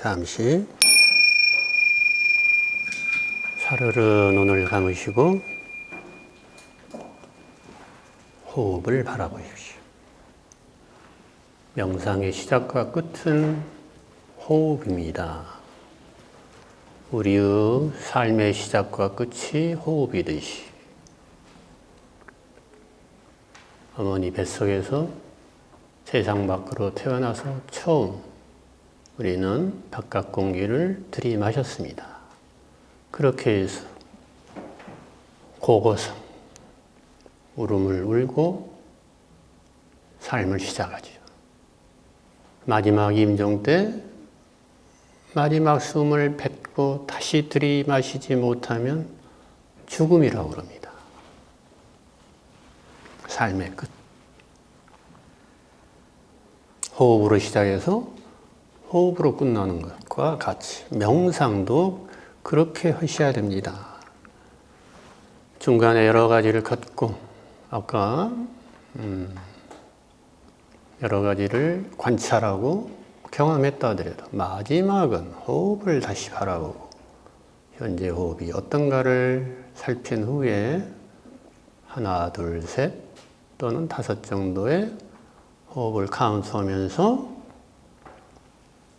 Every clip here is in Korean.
잠시 사르르 눈을 감으시고 호흡을 바라보십시오. 명상의 시작과 끝은 호흡입니다. 우리의 삶의 시작과 끝이 호흡이듯이 어머니 뱃속에서 세상 밖으로 태어나서 처음 우리는 바깥 공기를 들이마셨습니다. 그렇게 해서 고고성 울음을 울고 삶을 시작하죠. 마지막 임종 때 마지막 숨을 뱉고 다시 들이마시지 못하면 죽음이라고 그럽니다. 삶의 끝. 호흡으로 시작해서 호흡으로 끝나는 것과 같이 명상도 그렇게 하셔야 됩니다. 중간에 여러 가지를 걷고 아까 여러 가지를 관찰하고 경험했다 하더라도 마지막은 호흡을 다시 바라보고 현재 호흡이 어떤가를 살핀 후에 하나, 둘, 셋 또는 5 정도의 호흡을 카운트하면서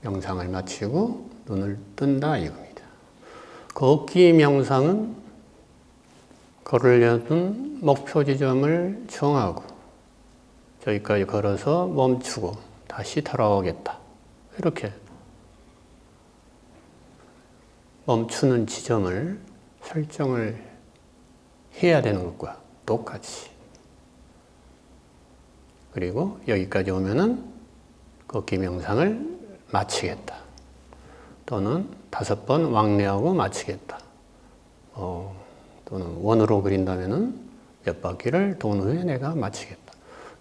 명상을 마치고 눈을 뜬다 이겁니다. 걷기 명상은 걸으려는 목표 지점을 정하고 저기까지 걸어서 멈추고 다시 돌아오겠다. 이렇게 멈추는 지점을 설정을 해야 되는 것과 똑같이 그리고 여기까지 오면은 걷기 명상을 마치겠다. 또는 5번 왕래하고 마치겠다. 또는 원으로 그린다면은 몇 바퀴를 돈 후에 내가 마치겠다.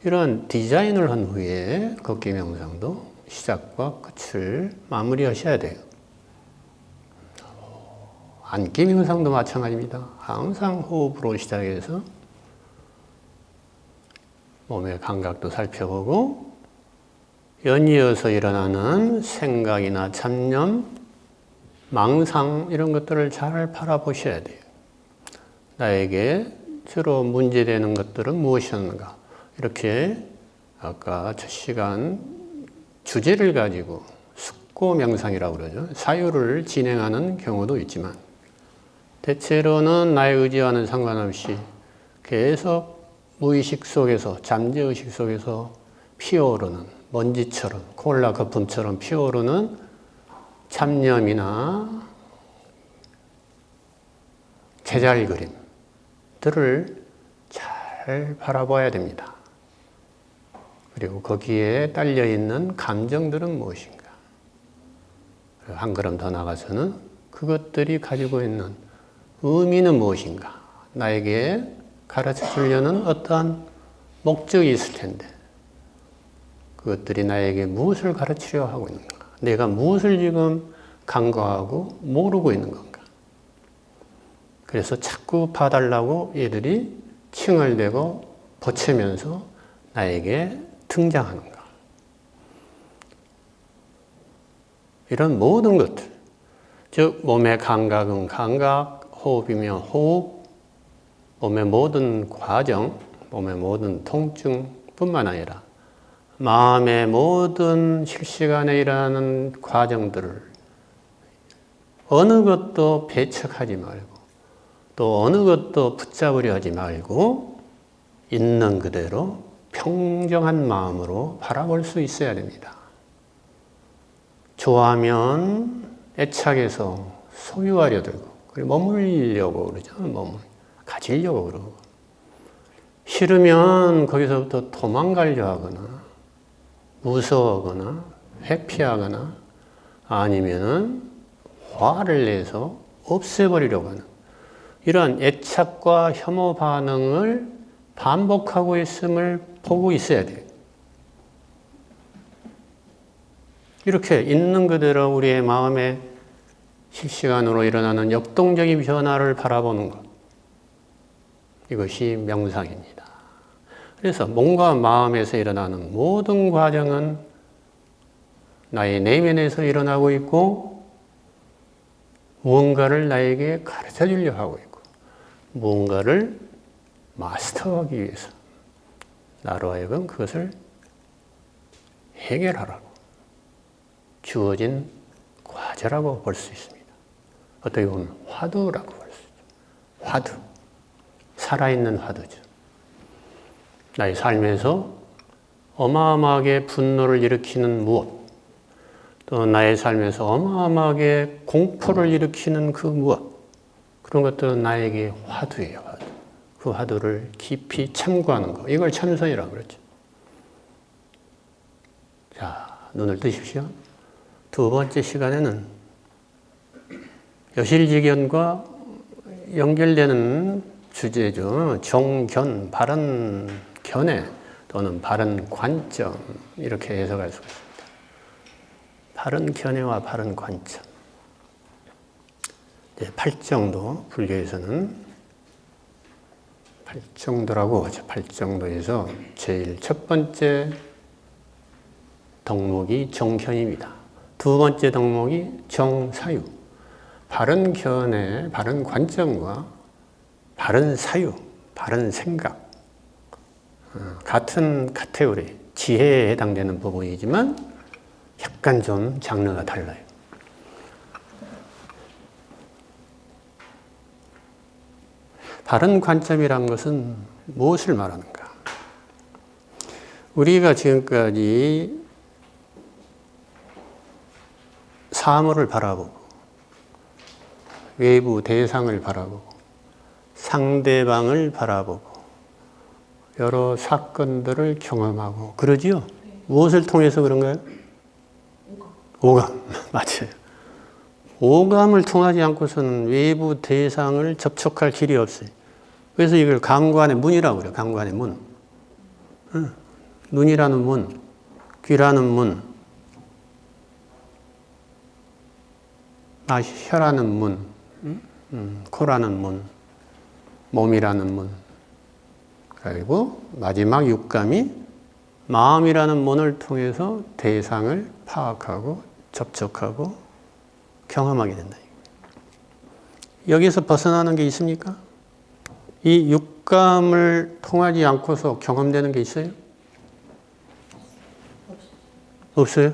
이런 디자인을 한 후에 걷기 명상도 시작과 끝을 마무리하셔야 돼요. 앉기 명상도 마찬가지입니다. 항상 호흡으로 시작해서 몸의 감각도 살펴보고 연이어서 일어나는 생각이나 잡념, 망상 이런 것들을 잘 바라보셔야 돼요. 나에게 주로 문제되는 것들은 무엇이었는가? 이렇게 아까 첫 시간 주제를 가지고 숙고 명상이라고 그러죠. 사유를 진행하는 경우도 있지만 대체로는 나의 의지와는 상관없이 계속 무의식 속에서 잠재의식 속에서 피어오르는 먼지처럼 콜라 거품처럼 피어오르는 잡념이나 제잘그림들을 잘 바라봐야 됩니다. 그리고 거기에 딸려있는 감정들은 무엇인가? 한 걸음 더 나가서는 그것들이 가지고 있는 의미는 무엇인가? 나에게 가르쳐 주려는 어떠한 목적이 있을 텐데 그것들이 나에게 무엇을 가르치려 하고 있는가? 내가 무엇을 지금 간과하고 모르고 있는 건가? 그래서 자꾸 봐달라고 얘들이 칭얼대고 보채면서 나에게 등장하는가? 이런 모든 것들, 즉 몸의 감각은 감각, 호흡이면 호흡, 몸의 모든 과정, 몸의 모든 통증뿐만 아니라 마음의 모든 실시간에 일어나는 과정들을 어느 것도 배척하지 말고 또 어느 것도 붙잡으려 하지 말고 있는 그대로 평정한 마음으로 바라볼 수 있어야 됩니다. 좋아하면 애착해서 소유하려 들고 그리고 머물려고 그러죠. 가지려고 그러고 싫으면 거기서부터 도망가려 하거나 무서워하거나 회피하거나 아니면은 화를 내서 없애버리려고 하는 이러한 애착과 혐오 반응을 반복하고 있음을 보고 있어야 돼요. 이렇게 있는 그대로 우리의 마음에 실시간으로 일어나는 역동적인 변화를 바라보는 것. 이것이 명상입니다. 그래서 몸과 마음에서 일어나는 모든 과정은 나의 내면에서 일어나고 있고 무언가를 나에게 가르쳐 주려 하고 있고 무언가를 마스터하기 위해서 나로 하여금 그것을 해결하라고 주어진 과제라고 볼 수 있습니다. 어떻게 보면 화두라고 볼 수 있죠. 화두. 살아있는 화두죠. 나의 삶에서 어마어마하게 분노를 일으키는 무엇, 또 나의 삶에서 어마어마하게 공포를 일으키는 그 무엇, 그런 것들은 나에게 화두예요. 화두. 그 화두를 깊이 참고하는 거. 이걸 참선이라고 그러죠. 자, 눈을 뜨십시오. 두 번째 시간에는 여실직연과 연결되는 주제죠. 정견, 바른 견해 또는 바른 관점 이렇게 해석할 수가 있습니다. 바른 견해와 바른 관점. 팔정도, 불교에서는 팔정도라고 하죠. 팔정도에서 제일 첫 번째 덕목이 정견입니다. 두 번째 덕목이 정사유. 바른 견해, 바른 관점과 바른 사유, 바른 생각. 같은 카테고리, 지혜에 해당되는 부분이지만 약간 좀 장르가 달라요. 바른 관점이란 것은 무엇을 말하는가? 우리가 지금까지 사물을 바라보고 외부 대상을 바라보고 상대방을 바라보고 여러 사건들을 경험하고 그러지요? 네. 무엇을 통해서 그런가요? 오감. 맞아요. 오감을 통하지 않고서는 외부 대상을 접촉할 길이 없어요. 그래서 이걸 감관의 문이라고 그래요. 감관의 문. 눈이라는 문, 귀라는 문, 혀라는 문, 코라는 문, 몸이라는 문. 그리고 마지막 육감이 마음이라는 문을 통해서 대상을 파악하고 접촉하고 경험하게 된다. 여기서 벗어나는 게 있습니까? 이 육감을 통하지 않고서 경험되는 게 있어요? 없어요?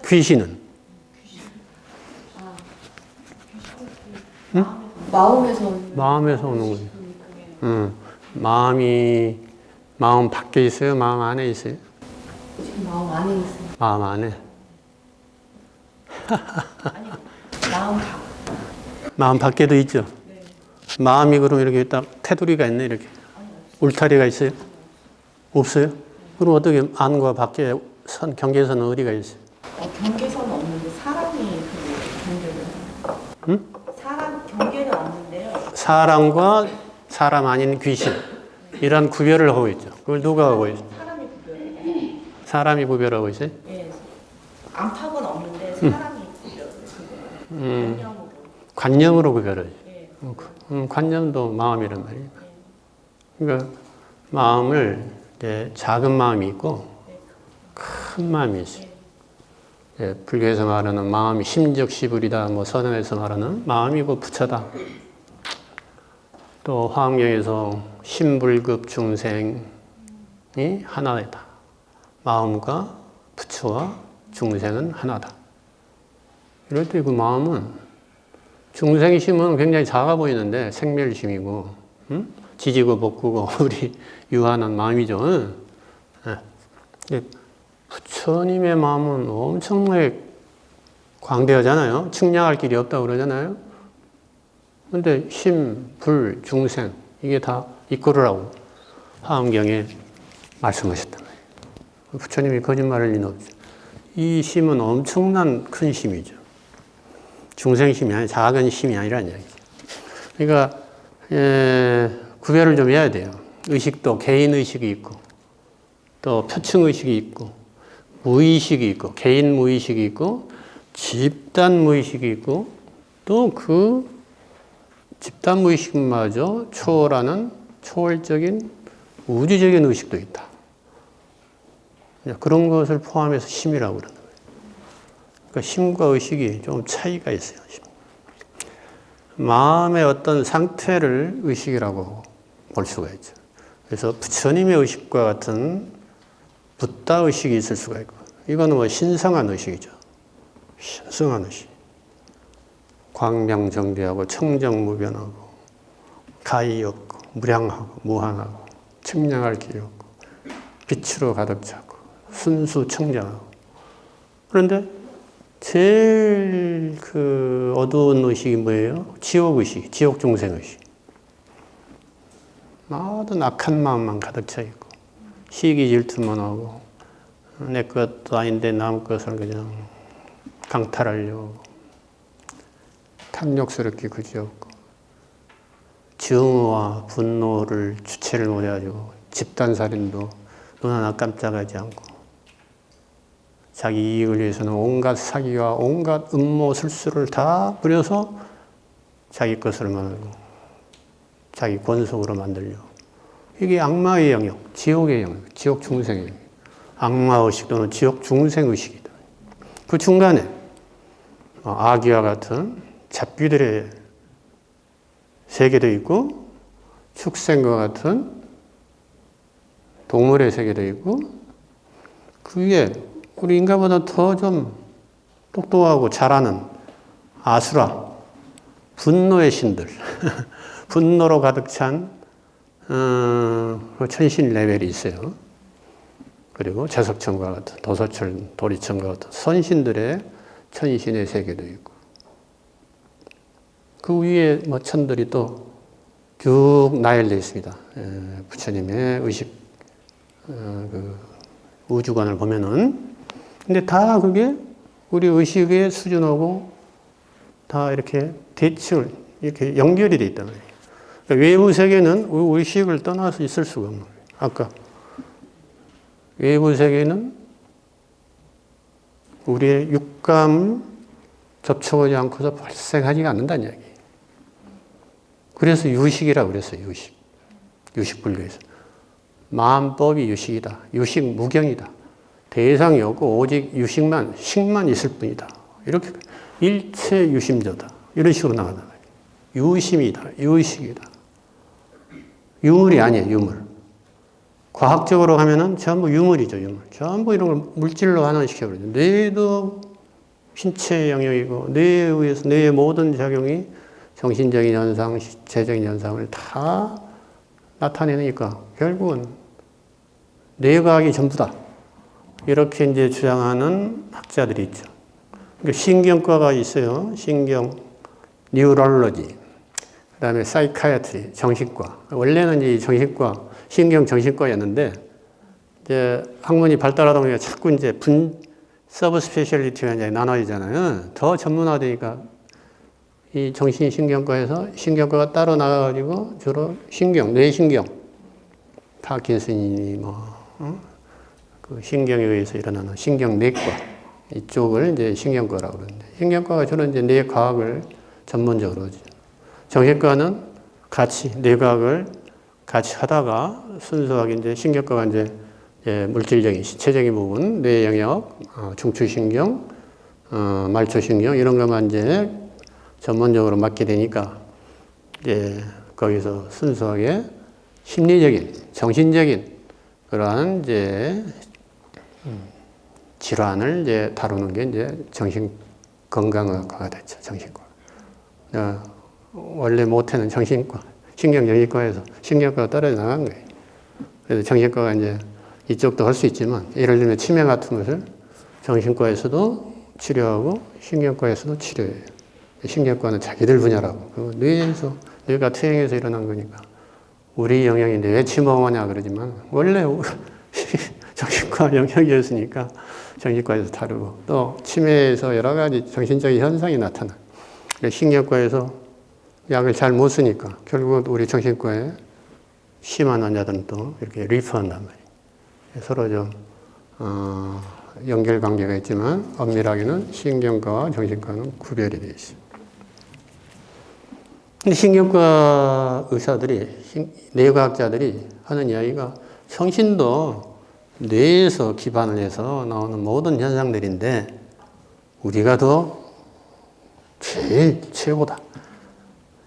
귀신은? 응? 마음에서 오는 거죠. 마음 밖에 있어요? 마음 안에 있어요? 지금 마음 안에 있어요. 마음 안에? 아니, 마음 밖. 마음 밖에도 있죠? 네. 마음이 그럼 이렇게 딱 테두리가 있네, 이렇게. 울타리가 있어요? 없어요? 그럼 어떻게 안과 밖에 경계선은 어디가 있어요? 경계선은 없는데 사람이 경계를. 응? 경계는 없는데요. 사람과 사람 아닌 귀신. 이런 구별을 하고 있죠. 그걸 누가 하고 있어요? 사람이 구별해요. 사람이 구별하고 있어요? 예. 안팎은 없는데 사람이 구별해요. 관념으로 구별하죠. 예. 관념도 마음이란 말이에요. 그러니까 마음을 이제 작은 마음이 있고 큰 마음이 있어요. 예, 불교에서 말하는 마음이 심적시불이다, 서점에서 말하는 마음이고 부처다. 또 화엄경에서 심불급 중생이 하나다. 마음과 부처와 중생은 하나다. 이럴 때 그 마음은 중생심은 굉장히 작아 보이는데 생멸심이고 지지고 볶고 우리 유한한 마음이죠. 예. 부처님의 마음은 엄청나게 광대하잖아요. 측량할 길이 없다고 그러잖아요. 근데 심, 불, 중생 이게 다 이끌으라고 화엄경에 말씀하셨단 말이에요. 부처님이 거짓말할 리는 없죠. 이 심은 엄청난 큰 심이죠. 중생심이 아니라 작은 심이 아니라는 얘기죠. 그러니까 구별을 좀 해야 돼요. 의식도 개인의식이 있고 또 표층의식이 있고 무의식이 있고 개인 무의식이 있고 집단 무의식이 있고 또 그 집단 무의식마저 초월하는 초월적인 우주적인 의식도 있다. 그런 것을 포함해서 심이라고 그러는 거예요. 그러니까 심과 의식이 좀 차이가 있어요. 마음의 어떤 상태를 의식이라고 볼 수가 있죠. 그래서 부처님의 의식과 같은 붓다 의식이 있을 수가 있고, 이거는 뭐 신성한 의식이죠. 신성한 의식. 광명정대하고 청정무변하고 가히 없고 무량하고 무한하고 측량할 길이 없고 빛으로 가득 차고 순수 청정하고. 그런데 제일 그 어두운 의식이 뭐예요? 지옥 의식, 지옥 중생 의식. 모든 악한 마음만 가득 차 있고 시기 질투만 하고 내 것도 아닌데 남 것을 그냥 강탈하려고 탐욕스럽게 그지없고 증오와 분노를 주체를 못해가지고 집단살인도 눈 하나 깜짝하지 않고 자기 이익을 위해서는 온갖 사기와 온갖 음모 술수를 다 부려서 자기 것을 만들고 자기 권속으로 만들려고. 이게 악마의 영역, 지옥의 영역, 지옥 중생의 영역. 악마의식 또는 지옥 중생의식이다. 그 중간에 아기와 같은 잡귀들의 세계도 있고 축생과 같은 동물의 세계도 있고 그 위에 우리 인간보다 더 좀 똑똑하고 잘하는 아수라, 분노의 신들, 분노로 가득 찬 그 천신 레벨이 있어요. 그리고 제석천과 같은 도서천, 도리천과 같은 선신들의 천신의 세계도 있고 그 위에 뭐 천들이 또 쭉 나열되어 있습니다. 부처님의 의식 그 우주관을 보면은. 근데 다 그게 우리 의식의 수준하고 다 이렇게 대칭을 이렇게 연결이 되어 있단 말이에요. 그러니까 외부 세계는 의식을 떠나서 있을 수가 없는 거예요. 아까 외부 세계는 우리의 육감 접촉하지 않고서 발생하지 않는다는 이야기예요. 그래서 유식이라고 그랬어요. 유식. 유식불교에서. 마음법이 유식이다. 유식 무경이다. 대상이 없고 오직 유식만, 식만 있을 뿐이다. 이렇게 일체 유심조다. 이런 식으로 나간다. 유심이다. 유식이다. 유물이 아니에요. 유물. 과학적으로 하면은 전부 유물이죠. 유물. 전부 이런 걸 물질로 환원시켜버리죠. 뇌도 신체 영역이고 뇌에 의해서 뇌의 모든 작용이 정신적인 현상, 신체적인 현상을 다 나타내니까 결국은 뇌과학이 전부다. 이렇게 이제 주장하는 학자들이 있죠. 그러니까 신경과가 있어요. 신경, 뉴럴러지. 그 다음에 사이카이아트리, 정신과. 원래는 이 정신과, 신경 정신과였는데, 이제 학문이 발달하다 보니까 자꾸 이제 서브 스페셜리티가 이제 나눠지잖아요. 더 전문화되니까 이 정신신경과에서 신경과가 따로 나가가지고 주로 신경, 뇌신경, 파킨슨이 그 신경에 의해서 일어나는 신경내과 이쪽을 이제 신경과라고 그러는데 신경과가 주로 이제 뇌과학을 전문적으로 하죠. 정신과는 같이 뇌과학을 같이 하다가 순수하게 이제 신경과가 이제 물질적인 신체적인 부분, 뇌 영역, 중추신경, 말초신경 이런 것만 이제 전문적으로 맡게 되니까 이제 거기서 순수하게 심리적인, 정신적인 그러한 이제 질환을 이제 다루는 게 이제 정신건강의학과가 됐죠. 정신과. 원래 못해는 정신과, 신경정신과에서 신경과가 떨어져 나간 거예요. 그래서 정신과가 이제 이쪽도 할 수 있지만 예를 들면 치매 같은 것을 정신과에서도 치료하고 신경과에서도 치료해요. 신경과는 자기들 분야라고. 그 뇌에서, 뇌가 퇴행해서 일어난 거니까. 우리 영역인데 왜 침범하냐 그러지만, 원래 정신과 영역이었으니까 정신과에서 다루고, 또 치매에서 여러 가지 정신적인 현상이 나타나. 신경과에서 약을 잘 못 쓰니까, 결국 우리 정신과에 심한 환자들은 또 이렇게 리퍼한단 말이에요. 서로 좀, 연결 관계가 있지만, 엄밀하게는 신경과와 정신과는 구별이 되어 있습니다. 근데 신경과 의사들이, 뇌과학자들이 하는 이야기가 정신도 뇌에서 기반을 해서 나오는 모든 현상들인데 우리가 더 제일 최고다.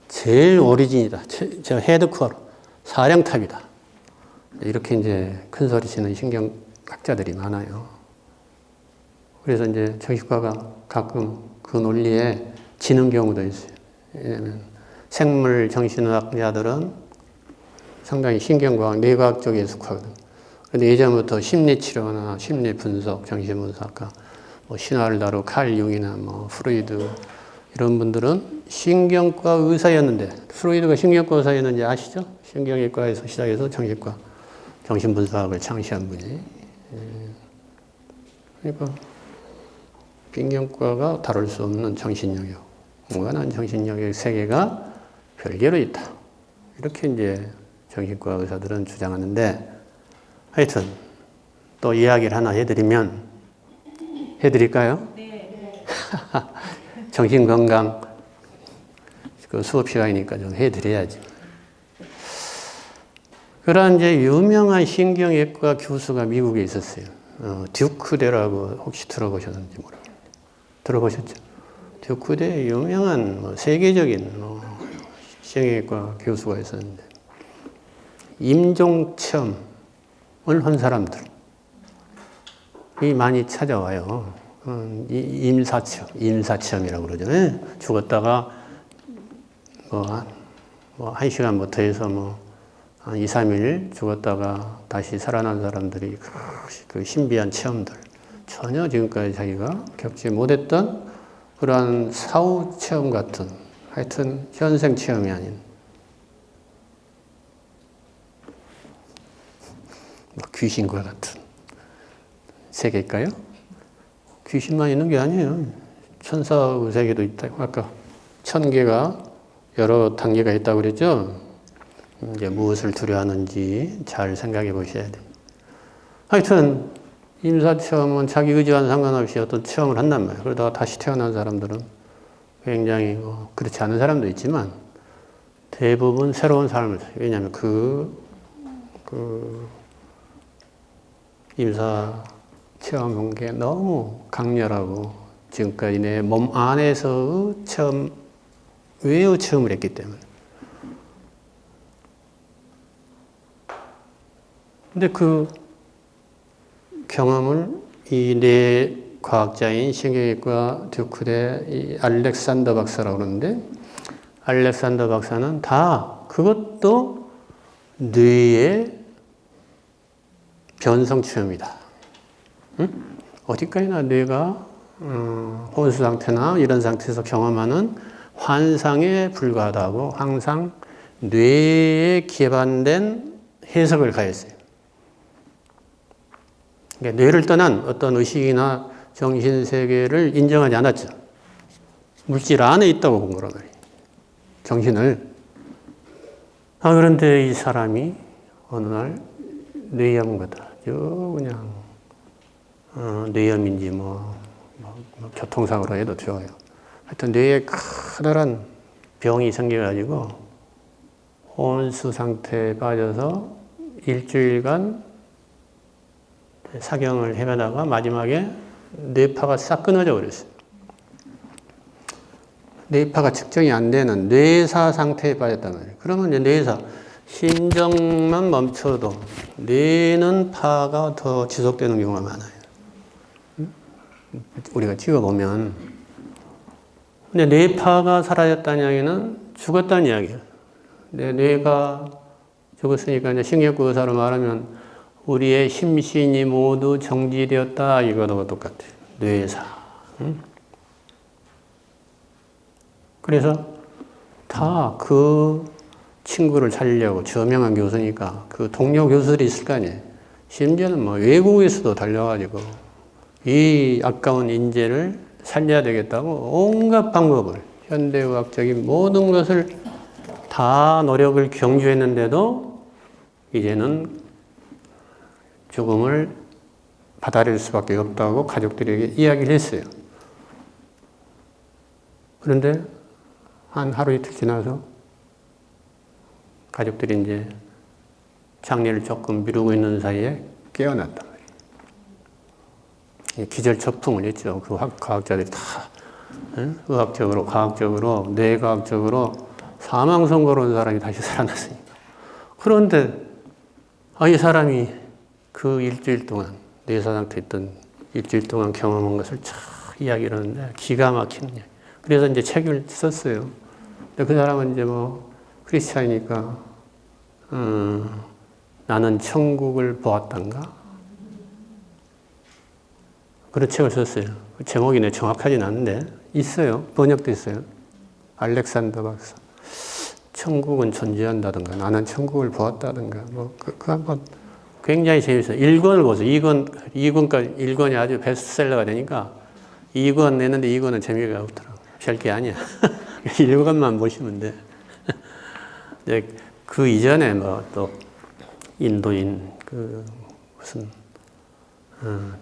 제일 오리진이다. 저 헤드코어로 사령탑이다. 이렇게 이제 큰 소리 치는 신경학자들이 많아요. 그래서 이제 정신과가 가끔 그 논리에 지는 경우도 있어요. 왜냐하면 생물 정신의학자들은 상당히 신경과학, 뇌과학 쪽에 속하거든. 그런데 예전부터 심리치료나 심리분석, 정신분석학과, 뭐 신화를 다루고 칼 융이나 뭐 프로이드 이런 분들은 신경과 의사였는데, 프로이드가 신경과 의사였는지 아시죠? 신경외과에서 시작해서 정신과, 정신분석학을 창시한 분이. 그러니까 신경과가 다룰 수 없는 정신영역, 무관한 정신영역 세계가 별개로 있다. 이렇게 이제 정신과 의사들은 주장하는데, 하여튼 또 이야기를 하나 해드릴까요? 네. 정신건강 그 수업 시간이니까 좀 해드려야지. 그런 이제 유명한 신경외과 교수가 미국에 있었어요. 듀크대라고 혹시 들어보셨는지 모르겠는데. 들어보셨죠? 듀크대 유명한 세계적인 신경외과 교수가 있었는데, 임종체험을 한 사람들이 많이 찾아와요. 임사체험이라고 그러죠. 죽었다가 뭐 1시간부터 해서 한 2, 3일 죽었다가 다시 살아난 사람들이 그 신비한 체험들, 전혀 지금까지 자기가 겪지 못했던 그러한 사후 체험 같은, 하여튼 현생 체험이 아닌 귀신과 같은 세계일까요? 귀신만 있는 게 아니에요. 천사의 세계도 있다고. 아까 1000개가 여러 단계가 있다고 그랬죠? 이제 무엇을 두려워하는지 잘 생각해 보셔야 돼요. 하여튼 임사체험은 자기 의지와는 상관없이 어떤 체험을 한단 말이에요. 그러다가 다시 태어난 사람들은 굉장히 그렇지 않은 사람도 있지만 대부분 새로운 삶을 살아요. 왜냐하면 그 임사 체험한 게 너무 강렬하고 지금까지 내 몸 안에서의 체험 외의 체험을 했기 때문에. 근데 그 경험을 이 뇌 과학자인 신경외과 듀크대 이 알렉산더 박사라고 그러는데, 알렉산더 박사는 다 그것도 뇌의 변성 체험이다. 응? 어디까지나 뇌가 혼수 상태나 이런 상태에서 경험하는 환상에 불과하다고 항상 뇌에 기반된 해석을 가했어요. 그러니까 뇌를 떠난 어떤 의식이나 정신세계를 인정하지 않았죠. 물질 안에 있다고 본 거란 말이에요. 정신을. 그런데 이 사람이 어느 날 뇌염거다. 그냥 뇌염인지 교통사고로 해도 좋아요. 하여튼 뇌에 커다란 병이 생겨가지고 혼수 상태에 빠져서 일주일간 사경을 헤매다가 마지막에 뇌파가 싹 끊어져 버렸어요. 뇌파가 측정이 안 되는 뇌사 상태에 빠졌단 말이에요. 그러면 이제 뇌사, 심정만 멈춰도 뇌는 파가 더 지속되는 경우가 많아요. 우리가 찍어보면. 근데 뇌파가 사라졌다는 이야기는 죽었다는 이야기예요. 뇌가 죽었으니까 이제 신경과 의사로 말하면 우리의 심신이 모두 정지되었다, 이거도 똑같아요. 뇌사. 그래서 다 그 친구를 살리려고, 저명한 교수니까 그 동료 교수들이 있을 거 아니에요. 심지어는 외국에서도 달려가지고 이 아까운 인재를 살려야 되겠다고 온갖 방법을, 현대의학적인 모든 것을 다 노력을 경주했는데도 이제는 죽음을 받아들일 수밖에 없다고 가족들에게 이야기를 했어요. 그런데 한 하루 이틀 지나서 가족들이 이제 장례를 조금 미루고 있는 사이에 깨어났단 말이에요. 기절초풍을 했죠. 그 과학자들이 다 의학적으로, 과학적으로, 뇌과학적으로 사망 선고로 온 사람이 다시 살아났으니까. 그런데 이 사람이 그 일주일 동안 뇌사 상태에 있던 일주일 동안 경험한 것을 쫙 이야기를 하는데 기가 막히는 이야기. 그래서 이제 책을 썼어요. 근데 그 사람은 이제 뭐 크리스찬이니까 나는 천국을 보았단가? 그런 책을 썼어요. 그 제목이 내 정확하진 않은데 있어요. 번역도 있어요. 알렉산더 박사. 천국은 존재한다든가 나는 천국을 보았다든가 뭐 그 한번 굉장히 재밌어요. 1권을 보세요. 2권까지 1권이 아주 베스트셀러가 되니까 2권 냈는데 2권은 재미가 없더라고요. 별게 아니야. 1권만 보시면 돼. 그 이전에 뭐 또 인도인 그 무슨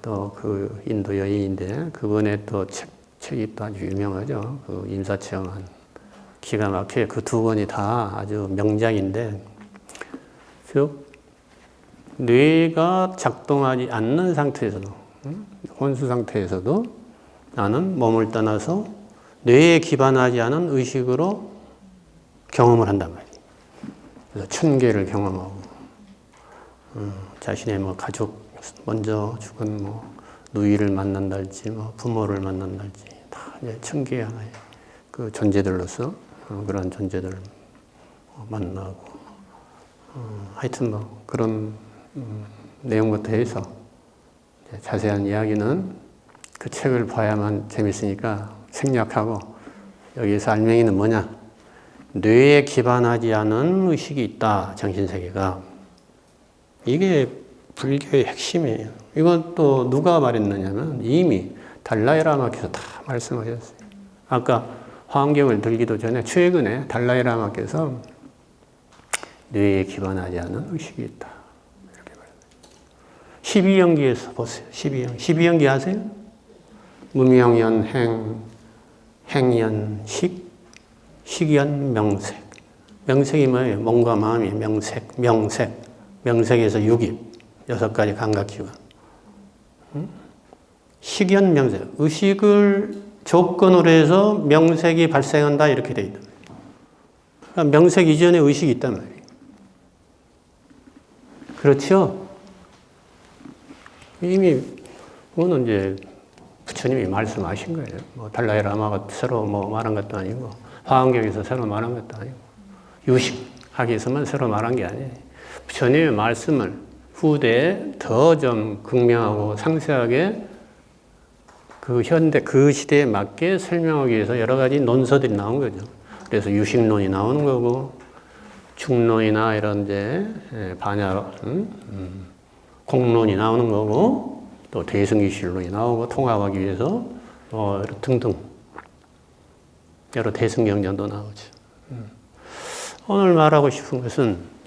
또 그 인도 여인인데 그분의 또 책이 또 아주 유명하죠. 그 임사체험한 기가 막혀요. 그 두 권이 다 아주 명작인데 즉 뇌가 작동하지 않는 상태에서도 혼수 상태에서도 나는 몸을 떠나서 뇌에 기반하지 않은 의식으로 경험을 한단 말이에요. 그래서 천계를 경험하고 자신의 뭐 가족 먼저 죽은 뭐 누이를 만난달지 뭐 부모를 만난달지 다 이제 천계의 하나의 그 존재들로서 그런 존재들을 만나고 하여튼 뭐 그런 내용부터 해서 자세한 이야기는 그 책을 봐야만 재밌으니까 생략하고 여기서 알맹이는 뭐냐? 뇌에 기반하지 않은 의식이 있다. 정신세계가. 이게 불교의 핵심이에요. 이건 또 누가 말했느냐면 이미 달라이라마께서 다 말씀하셨어요. 아까 화엄경을 들기도 전에 최근에 달라이라마께서 뇌에 기반하지 않은 의식이 있다. 이렇게 말합니다. 12연기에서 보세요. 12연기 아세요? 무명연 행, 행연 식, 식연 명색. 명색이 뭐예요? 몸과 마음이 명색, 명색. 명색에서 6입, 6가지 감각기관. 식연 명색. 의식을 조건으로 해서 명색이 발생한다 이렇게 돼 있다. 그러니까 명색 이전에 의식이 있단 말이에요. 그렇죠? 이미 그거는 이제 부처님이 말씀하신 거예요. 뭐 달라이라마가 새로 뭐 말한 것도 아니고 화엄경에서 새로 말한 것도 아니고 유식하기 위해서만 새로 말한 게 아니에요. 부처님의 말씀을 후대에 더 좀 극명하고 상세하게 그 현대 그 시대에 맞게 설명하기 위해서 여러 가지 논서들이 나온 거죠. 그래서 유식론이 나오는 거고 중론이나 이런 이제 반야 공론이 나오는 거고 또 대승기실론이 나오고 통합하기 위해서 등등 여러 대승경전도 나오죠. 오늘 말하고 싶은 것은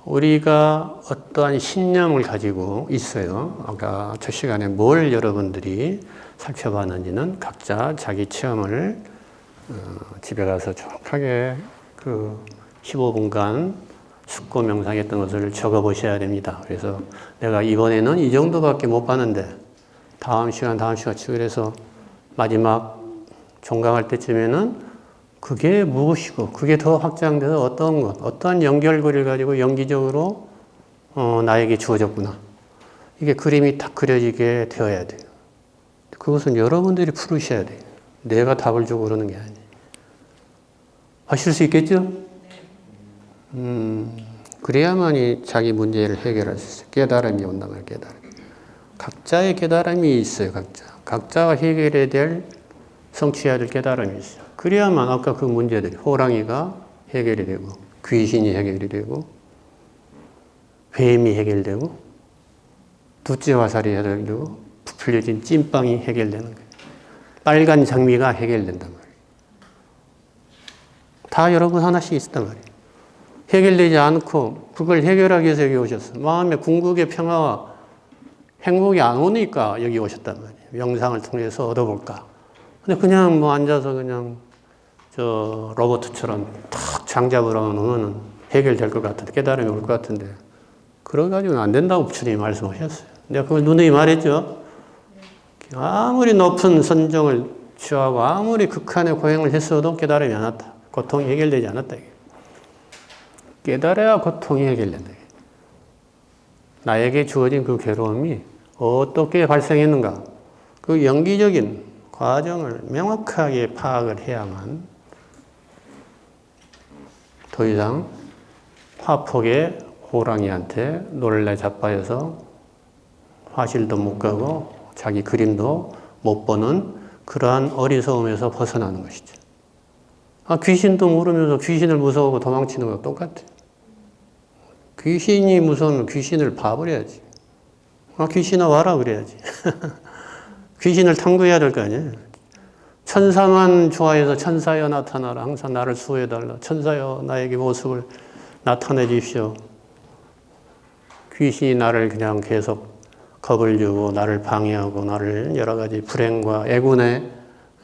우리가 어떠한 신념을 가지고 있어요. 아까 첫 시간에 뭘 여러분들이 살펴봤는지는 각자 자기 체험을 집에 가서 정확하게 그 15분간 숙고 명상했던 것을 적어 보셔야 됩니다. 그래서 내가 이번에는 이 정도밖에 못 봤는데 다음 시간 그래서 마지막 종강할 때쯤에는 그게 무엇이고 그게 더 확장돼서 어떤 것, 어떠한 연결고리를 가지고 연기적으로 나에게 주어졌구나. 이게 그림이 딱 그려지게 되어야 돼요. 그것은 여러분들이 풀으셔야 돼요. 내가 답을 주고 그러는 게 아니에요. 하실 수 있겠죠? 그래야만이 자기 문제를 해결할 수 있어요. 깨달음이 온단 말이에요. 깨달음. 각자의 깨달음이 있어요. 각자가 해결해야 될 성취해야 될 깨달음이 있어요. 그래야만 아까 그 문제들이 호랑이가 해결이 되고 귀신이 해결이 되고 뱀이 해결되고 두째 화살이 해결되고 부풀려진 찐빵이 해결되는 거예요. 빨간 장미가 해결된단 말이에요. 다 여러분 하나씩 있단 말이에요. 해결되지 않고 그걸 해결하기 위해서 여기 오셨어요. 마음의 궁극의 평화와 행복이 안 오니까 여기 오셨단 말이에요. 명상을 통해서 얻어볼까. 근데 그냥 뭐 앉아서 그냥 저 로봇처럼 탁 장잡으러 놓으면 해결될 것 같은데 깨달음이 올 것 같은데 그래가지고는 안 된다고 부처님이 말씀하셨어요. 내가 그걸 누누이 말했죠. 아무리 높은 선정을 취하고 아무리 극한의 고행을 했어도 깨달음이 안 왔다. 고통이 해결되지 않았다. 깨달아야 고통이 해결된다. 나에게 주어진 그 괴로움이 어떻게 발생했는가? 그 연기적인 과정을 명확하게 파악을 해야만 더 이상 화폭의 호랑이한테 놀래 자빠져서 화실도 못 가고 자기 그림도 못 보는 그러한 어리석음에서 벗어나는 것이죠. 귀신도 모르면서 귀신을 무서워하고 도망치는 거랑 똑같아요. 귀신이 무서우면 귀신을 봐버려야지. 귀신아 와라 그래야지. 귀신을 탐구해야 될 거 아니에요. 천사만 좋아해서 천사여 나타나라. 항상 나를 수호해달라. 천사여 나에게 모습을 나타내 주십시오. 귀신이 나를 그냥 계속 겁을 주고 나를 방해하고 나를 여러 가지 불행과 애군에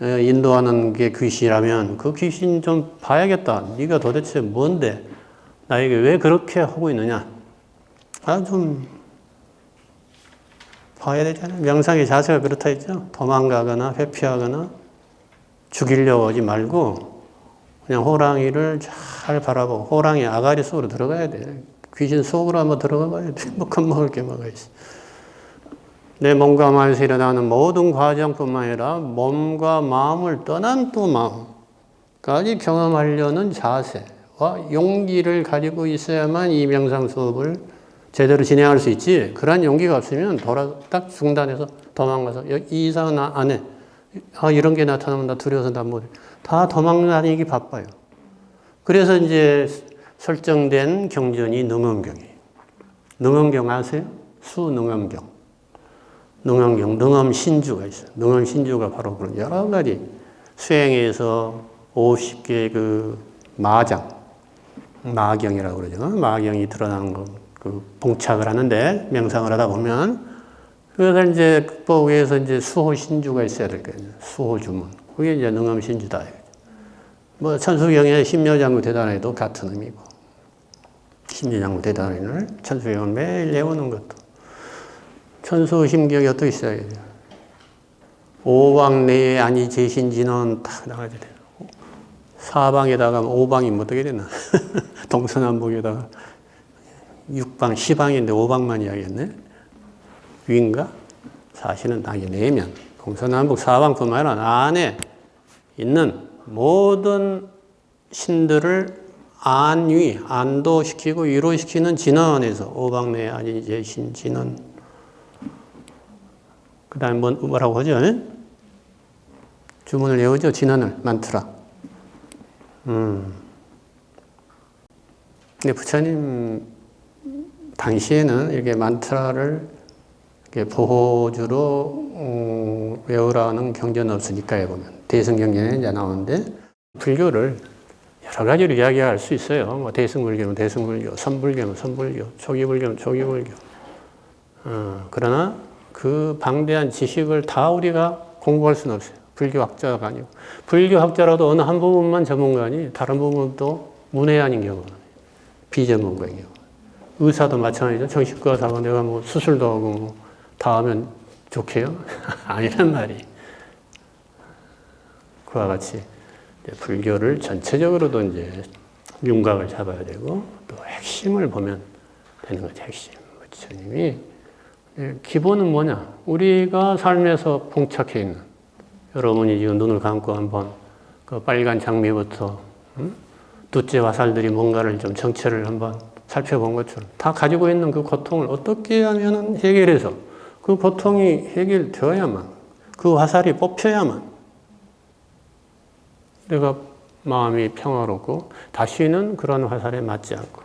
인도하는 게 귀신이라면 그 귀신 좀 봐야겠다. 네가 도대체 뭔데? 나에게 왜 그렇게 하고 있느냐? 좀 봐야 되잖아요. 명상의 자세가 그렇다 했죠. 도망가거나 회피하거나 죽이려고 하지 말고 그냥 호랑이를 잘 바라보고 호랑이 아가리 속으로 들어가야 돼. 귀신 속으로 한번 들어가 봐야 돼. 뭐 겁먹을 게 뭐가 있어. 내 몸과 마음에서 일어나는 모든 과정뿐만 아니라 몸과 마음을 떠난 또 마음까지 경험하려는 자세와 용기를 가지고 있어야만 이 명상 수업을 제대로 진행할 수 있지. 그런 용기가 없으면 딱 중단해서 도망가서 이 이상은 안 해. 이런 게 나타나면 나 두려워서 나 못해. 다 도망다니기 바빠요. 그래서 이제 설정된 경전이 능엄경이에요. 능엄경 아세요? 수능엄경. 능엄경, 능엄신주가 있어요. 능엄신주가 바로 그런 여러 가지 수행에서 50개 그 마경이라고 그러죠. 마경이 드러나는 거, 봉착을 하는데 명상을 하다 보면 그래서 이제 극복 위에서 이제 수호신주가 있어야 될 거예요. 수호주문. 그게 이제 능엄신주다. 뭐 천수경의 심려장구 대단에도 같은 의미고 심려장구 대단을 천수경을 매일 외우는 것도 천수심경이 어떻게 있어야 돼요? 오방내에 아니 제신진은 딱 나가야 돼요. 사방에다가 오방이 뭐 어떻게 되나? 동서남북에다가 육방, 시방인데 오방만 이야기했네? 위인가? 사실은 당이 내면 동서남북 사방뿐만 아니라 안에 있는 모든 신들을 안도시키고 위로시키는 진언에서 오방내에 아니 제신진은 그 다음에 뭐라고 하죠? 주문을 외우죠? 진언을, 만트라. 근데 부처님 당시에는 이렇게 만트라를 이렇게 보호주로 외우라는 경전은 없으니까요, 보면. 대승경전에 이제 나오는데, 불교를 여러 가지로 이야기할 수 있어요. 뭐 대승불교는 대승불교, 선불교는 선불교, 초기불교는 초기불교. 그러나 그 방대한 지식을 다 우리가 공부할 수는 없어요. 불교학자가 아니고. 불교학자라도 어느 한 부분만 전문가니 다른 부분도 문외한인 경우는 비전문가인 경우. 의사도 마찬가지죠. 정신과 의사가 내가 뭐 수술도 하고 뭐 다 하면 좋게요? 아니란 말이. 그와 같이 이제 불교를 전체적으로도 이제 윤곽을 잡아야 되고 또 핵심을 보면 되는 거죠. 핵심. 부처님이 기본은 뭐냐? 우리가 삶에서 봉착해 있는 여러분이 지금 눈을 감고 한번 그 빨간 장미부터 두째 화살들이 뭔가를 좀 정체를 한번 살펴본 것처럼 다 가지고 있는 그 고통을 어떻게 하면 해결해서 그 고통이 해결되어야만 그 화살이 뽑혀야만 내가 마음이 평화롭고 다시는 그런 화살에 맞지 않고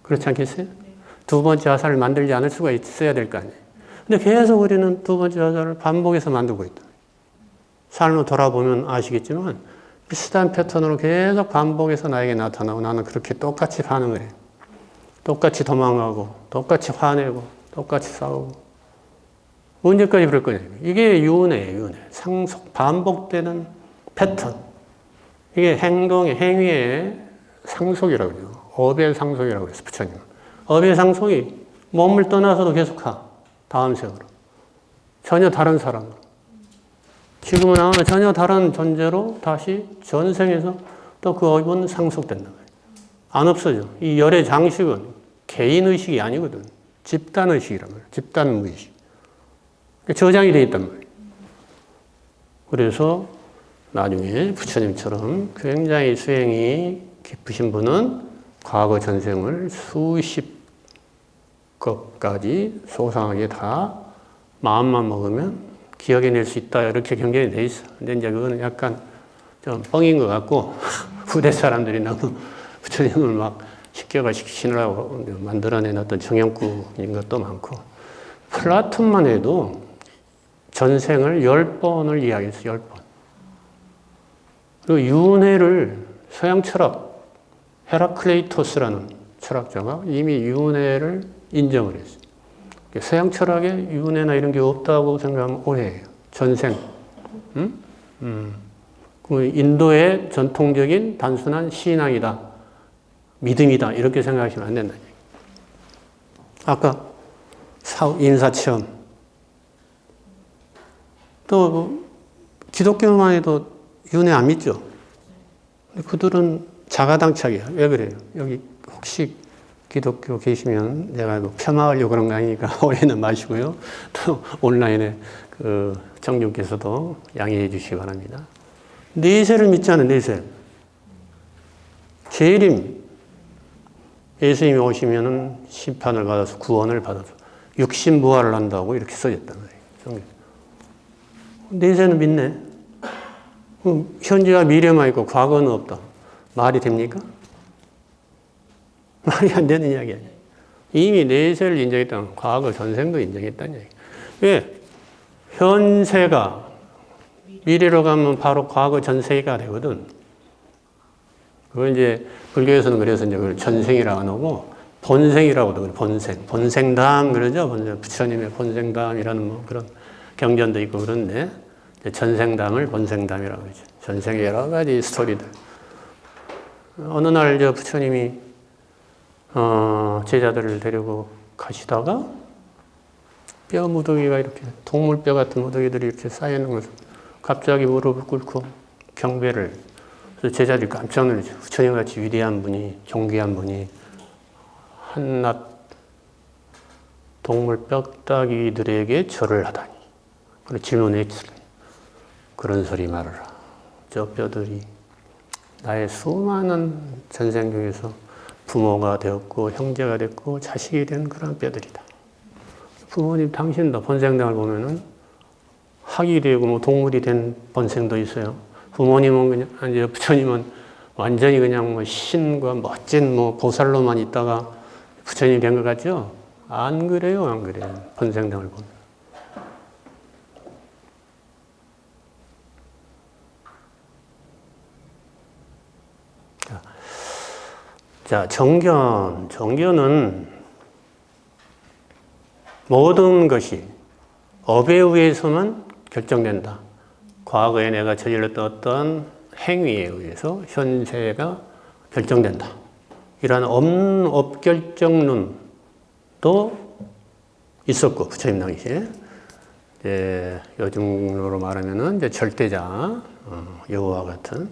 그렇지 않겠어요? 두 번째 화살을 만들지 않을 수가 있어야 될 거 아니에요. 근데 계속 우리는 두 번째 화살을 반복해서 만들고 있다. 삶을 돌아보면 아시겠지만 비슷한 패턴으로 계속 반복해서 나에게 나타나고 나는 그렇게 똑같이 반응을 해요. 똑같이 도망가고 똑같이 화내고 똑같이 싸우고 언제까지 그럴 거냐. 이게 윤회예요. 윤회. 상속, 반복되는 패턴. 이게 행위의 상속이라고 그래요. 업의 상속이라고 그랬어요. 부처님은. 업의 상속이 몸을 떠나서도 계속하. 다음 생으로. 전혀 다른 사람으로. 지금은 아마 전혀 다른 존재로 다시 전생에서 또 그 업은 상속된단 말이에요. 안 없어져. 이 열의 장식은 개인의식이 아니거든. 집단의식이란 말이에요. 집단무의식. 저장이 돼 있단 말이에요. 그래서 나중에 부처님처럼 굉장히 수행이 깊으신 분은 과거 전생을 수십 것까지 소상하게 다 마음만 먹으면 기억해낼 수 있다. 이렇게 경계에 돼 있어. 근데 이제 그거는 약간 좀 뻥인 것 같고, 후대 사람들이 너무 부처님을 막 식격화시키시느라고 만들어낸 어떤 정형구인 것도 많고, 플라톤만 해도 전생을 10번을 이야기했어, 10번. 그리고 윤회를 서양 철학, 헤라클레이토스라는 철학자가 이미 윤회를 인정을 했어요. 서양 철학에 윤회나 이런 게 없다고 생각하면 오해예요. 전생. 그 인도의 전통적인 단순한 신앙이다. 믿음이다. 이렇게 생각하시면 안 된다. 아까 인사체험. 또 기독교만 해도 윤회 안 믿죠. 그들은 자가당착이야. 왜 그래요? 여기 혹시 기독교 계시면 내가 뭐 폄하하려고 그런 거 아니니까 오해는 마시고요. 또 온라인에 그 청중께서도 양해해 주시기 바랍니다. 내세를 믿잖아요. 내세. 재림. 예수님이 오시면은 심판을 받아서 구원을 받아서 육신부활을 한다고 이렇게 써졌단 말이에요. 내세는 믿네. 현재와 미래만 있고 과거는 없다. 말이 됩니까? 말이 안 되는 이야기 아니에요. 이미 내세를 인정했다는 과거 전생도 인정했다는 이야기. 왜? 현세가 미래로 가면 바로 과거 전세가 되거든. 그걸 이제 불교에서는 그래서 이제 그걸 전생이라고 안 하고 본생이라고도 그래. 본생. 본생담 그러죠. 부처님의 본생담이라는 뭐 그런 경전도 있고 그런데 전생담을 본생담이라고 그러죠. 전생의 여러 가지 스토리들. 어느 날 저 부처님이 제자들을 데리고 가시다가 뼈 무더기가 이렇게 동물뼈 같은 무더기들이 이렇게 쌓여있는 것을 갑자기 무릎을 꿇고 경배를. 그래서 제자들이 깜짝 놀랐죠. 부처님같이 위대한 분이, 존귀한 분이 한낱 동물 뼈다귀들에게 절을 하다니. 그리고 질문했죠. 그런 소리 말아라. 저 뼈들이 나의 수많은 전생 중에서 부모가 되었고 형제가 됐고 자식이 된 그런 뼈들이다. 부모님 당신도 본생당을 보면은 학이 되고 뭐 동물이 된 본생도 있어요. 부모님은 그냥 아니 부처님은 완전히 그냥 뭐 신과 멋진 뭐 보살로만 있다가 부처님 된 것 같죠? 안 그래요, 안 그래요. 본생당을 보면. 자, 정견. 정견은 모든 것이 업에 의해서만 결정된다. 과거에 내가 저질렀던 어떤 행위에 의해서 현재가 결정된다. 이러한 업결정론도 있었고, 부처님 당시에. 이제 요즘으로 말하면은 이제 절대자, 여호와 같은,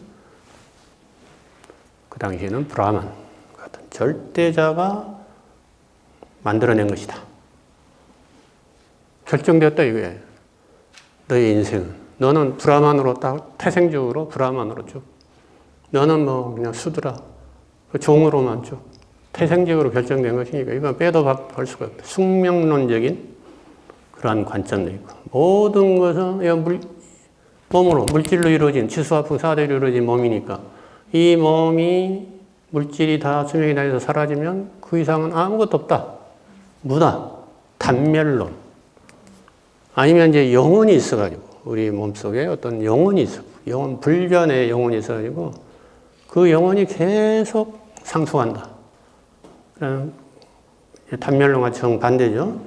그 당시에는 브라만 같은 절대자가 만들어낸 것이다. 결정되었다 이거예요. 너의 인생은. 너는 브라만으로 딱 태생적으로 브라만으로 쭉. 너는 뭐 그냥 수드라. 종으로만 쭉. 태생적으로 결정된 것이니까 이건 빼도 볼 수가 없다. 숙명론적인 그러한 관점도 있고. 모든 것은 몸으로, 물질로 이루어진 지수화풍 사대로 이루어진 몸이니까 이 몸이 물질이 다 수명이 다해서 사라지면 그 이상은 아무것도 없다. 무다. 단멸론. 아니면 이제 영혼이 있어가지고 우리 몸속에 어떤 영혼이 있어. 영혼, 불변의 영혼이 있어가지고 그 영혼이 계속 상속한다. 단멸론과 정반대죠.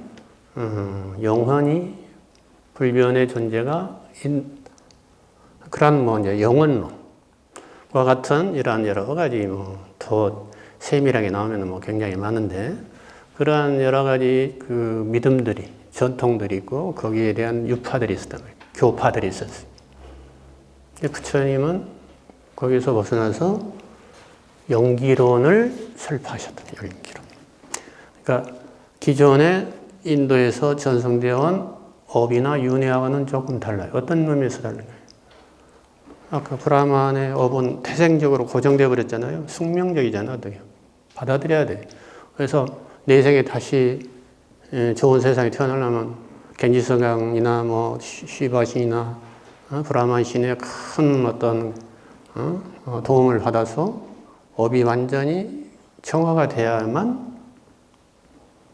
영혼이 불변의 존재가 그런 뭐 이제 영혼론과 같은 이러한 여러 가지 뭐 더 세밀하게 나오면 뭐 굉장히 많은데 그러한 여러 가지 그 믿음들이 전통들이 있고 거기에 대한 유파들이 있었단 말이에요. 교파들이 있었어요. 근데 부처님은 거기서 벗어나서 영기론을 설파하셨다. 영기론. 그러니까 기존에 인도에서 전성되어 온 업이나 윤회와는 조금 달라요. 어떤 의미에서 다른가요? 아까 브라만의 업은 태생적으로 고정되어 버렸잖아요. 숙명적이잖아. 어떻게 받아들여야 돼. 그래서 내 생에 다시 좋은 세상에 태어나려면 겐지스강이나 뭐 시바신이나 브라만 신의 큰 어떤 도움을 받아서 업이 완전히 정화가 돼야만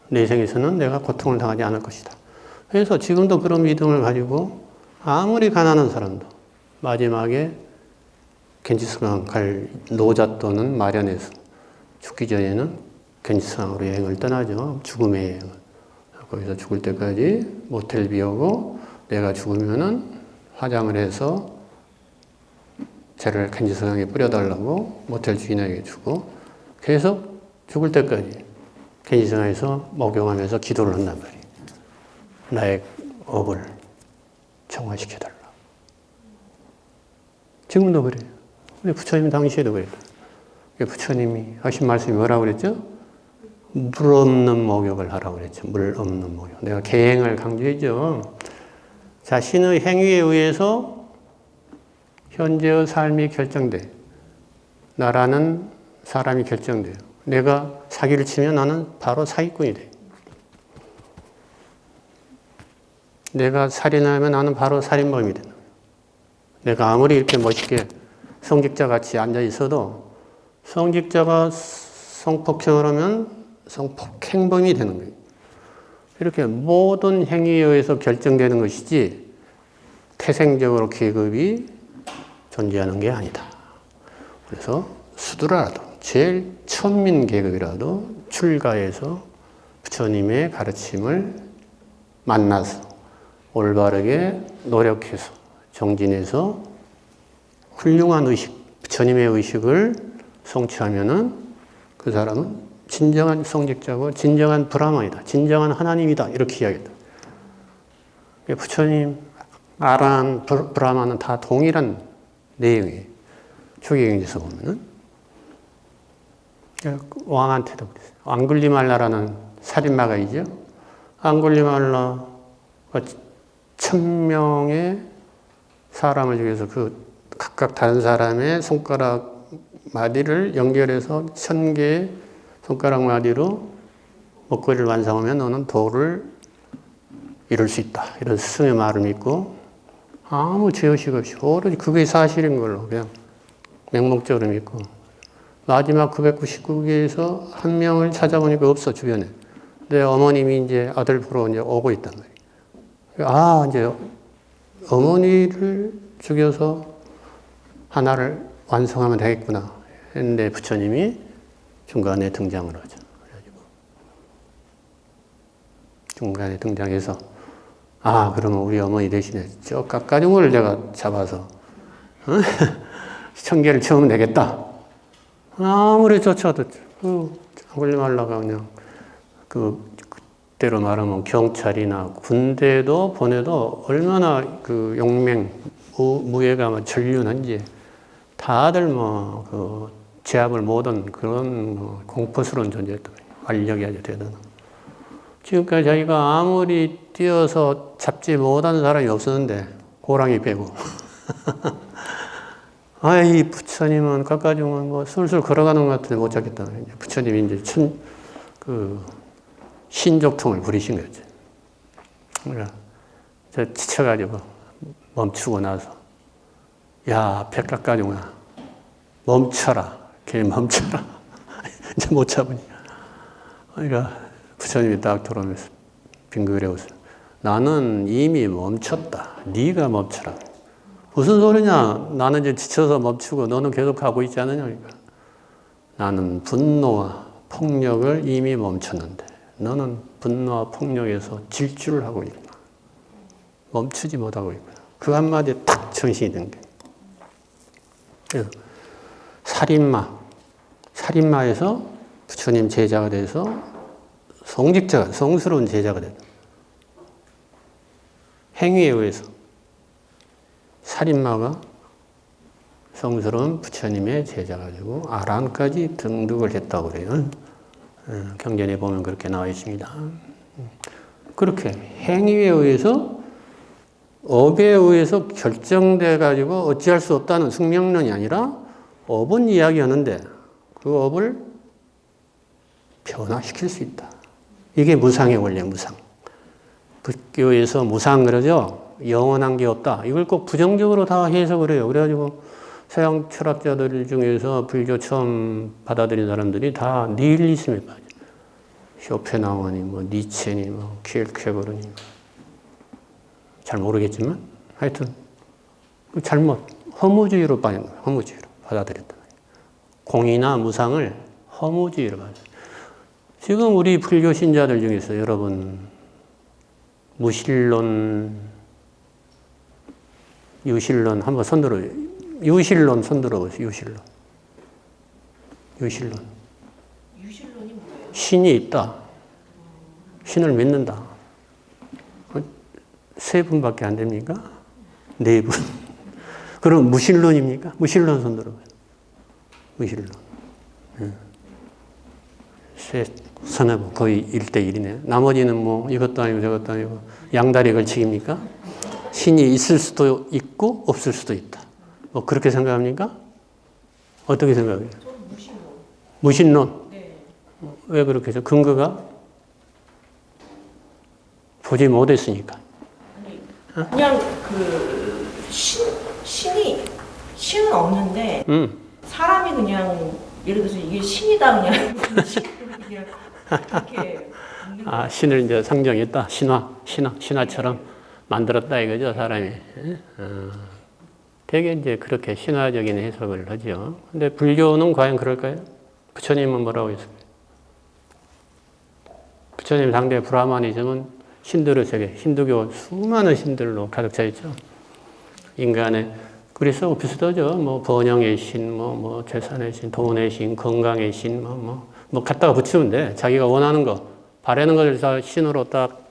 내 생에서는 내가 고통을 당하지 않을 것이다. 그래서 지금도 그런 믿음을 가지고 아무리 가난한 사람도 마지막에 겐지스강 갈 노자 또는 마련해서 죽기 전에는 겐지스강으로 여행을 떠나죠. 죽음의 여행을. 거기서 죽을 때까지 모텔 비우고 내가 죽으면은 화장을 해서 쟤를 겐지스강에 뿌려달라고 모텔 주인에게 주고 계속 죽을 때까지 겐지스강에서 목욕하면서 기도를 한단 말이에요. 나의 업을 정화시켜달라. 지금도 그래요. 근데 부처님 당시에도 그래요. 부처님이 하신 말씀이 뭐라고 그랬죠? 물 없는 목욕을 하라고 그랬죠. 물 없는 목욕. 내가 계행을 강조했죠. 자신의 행위에 의해서 현재의 삶이 결정돼. 나라는 사람이 결정돼요. 내가 사기를 치면 나는 바로 사기꾼이 돼. 내가 살인하면 나는 바로 살인범이 되는 거예요. 내가 아무리 이렇게 멋있게 성직자 같이 앉아 있어도 성직자가 성폭행을 하면 성폭행범이 되는 거예요. 이렇게 모든 행위에 의해서 결정되는 것이지 태생적으로 계급이 존재하는 게 아니다. 그래서 수두라도 제일 천민 계급이라도 출가해서 부처님의 가르침을 만나서 올바르게 노력해서 정진해서 훌륭한 의식, 부처님의 의식을 성취하면은 그 사람은 진정한 성직자고 진정한 브라만이다. 진정한 하나님이다. 이렇게 이야기했다. 부처님, 아라한, 브라만은 다 동일한 내용이에요. 초기경지에서 보면은. 왕한테도 그랬어요. 앙굴리말라라는 살인마가 있죠. 앙굴리말라가 1000명의 사람을 죽여서 그 각각 다른 사람의 손가락 마디를 연결해서 1000개의 손가락 마디로 목걸이를 완성하면 너는 도를 이룰 수 있다. 이런 스승의 말을 믿고 아무 죄의식 없이 오로지 그게 사실인 걸로 그냥 맹목적으로 믿고 마지막 999개에서 한 명을 찾아보니까 없어, 주변에. 내 어머님이 이제 아들 보러 이제 오고 있단 말이에요. 아, 이제 어머니를 죽여서 하나를 완성하면 되겠구나 했는데 부처님이 중간에 등장을 하죠. 그래가지고 중간에 등장해서 아, 그러면 우리 어머니 대신에 저 깎아죽을 내가 잡아서 1000개를 채우면 되겠다. 아무리 쫓아도 앙굴리말라가 그냥 그때로 말하면 경찰이나 군대도 보내도 얼마나 그 용맹 무예가 전륜한지 다들 뭐 제압을 못한 그런 공포스러운 존재였던 거예요. 완력이 아주 대단한. 지금까지 자기가 아무리 뛰어서 잡지 못한 사람이 없었는데 고랑이 빼고 아이 부처님은 깎아주면 뭐 술술 걸어가는 것 같은데 못 잡겠다. 부처님이 이제 신족통을 부리신 거죠. 그러니까 저 지쳐가지고 멈추고 나서 야, 배 깎아주구나. 멈춰라. 걔 멈춰라. 이제 못 잡으니. 그러니까 부처님이 딱 돌아오면서 빙그레 웃어요. 나는 이미 멈췄다. 네가 멈춰라. 무슨 소리냐? 나는 이제 지쳐서 멈추고 너는 계속 가고 있지 않느냐? 그러니까. 나는 분노와 폭력을 이미 멈췄는데 너는 분노와 폭력에서 질주를 하고 있구나. 멈추지 못하고 있구나. 그 한마디에 탁 정신이 든 거예요. 살인마에서 부처님 제자가 돼서 성직자가, 성스러운 제자가 됐다. 행위에 의해서 살인마가 성스러운 부처님의 제자가 되고 아란까지 등극을 했다고 그래요. 경전에 보면 그렇게 나와 있습니다. 그렇게 행위에 의해서 업에 의해서 결정돼 가지고 어찌할 수 없다는 숙명론이 아니라 업은 이야기하는데 그 업을 변화시킬 수 있다. 이게 무상의 원리예요. 무상. 불교에서 무상 그러죠. 영원한 게 없다. 이걸 꼭 부정적으로 다 해석을 해요. 그래가지고 서양 철학자들 중에서 불교 처음 받아들인 사람들이 다 니힐리즘에 빠져. 쇼펜하우어니 뭐 니체니 뭐 킬케고르니 잘 모르겠지만 하여튼 잘못 허무주의로 빠진 거예요. 허무주의로 받아들였다. 공이나 무상을 허무주의로 받아들여요. 지금 우리 불교 신자들 중에서 여러분 무신론, 유신론 한번 손들어 유신론 손들어 보세요. 유신론. 유신론이 뭐예요? 신이 있다. 신을 믿는다. 세 분밖에 안 됩니까? 네 분. 그럼 무신론입니까? 무신론 손들어 보세요. 무신론. 서너 분 거의 1대1이네요. 나머지는 뭐 이것도 아니고 저것도 아니고 양다리 걸치기입니까? 신이 있을 수도 있고 없을 수도 있다. 뭐 그렇게 생각합니까? 어떻게 생각해요? 저는 무신론. 무신론? 네. 왜 그렇게 해서? 근거가? 보지 못했으니까. 아니 그냥 그 신은 없는데 사람이 그냥 예를 들어서 이게 신이다 그냥 그냥 그렇게 믿는 거예요. 신을 이제 상정했다. 신화처럼 만들었다 이거죠, 사람이. 되게 이제 그렇게 신화적인 해석을 하죠. 근데 불교는 과연 그럴까요? 부처님은 뭐라고 했을까요? 부처님 상대 브라ಹ마니즘은 신들의 세계, 힌두교 수많은 신들로 가득 차 있죠. 인간의 그래서 비슷하죠. 뭐 번영의 신, 뭐 재산의 신, 돈의 신, 건강의 신, 뭐 갖다가 붙이면 돼. 자기가 원하는 거, 바라는 것을 다 신으로 딱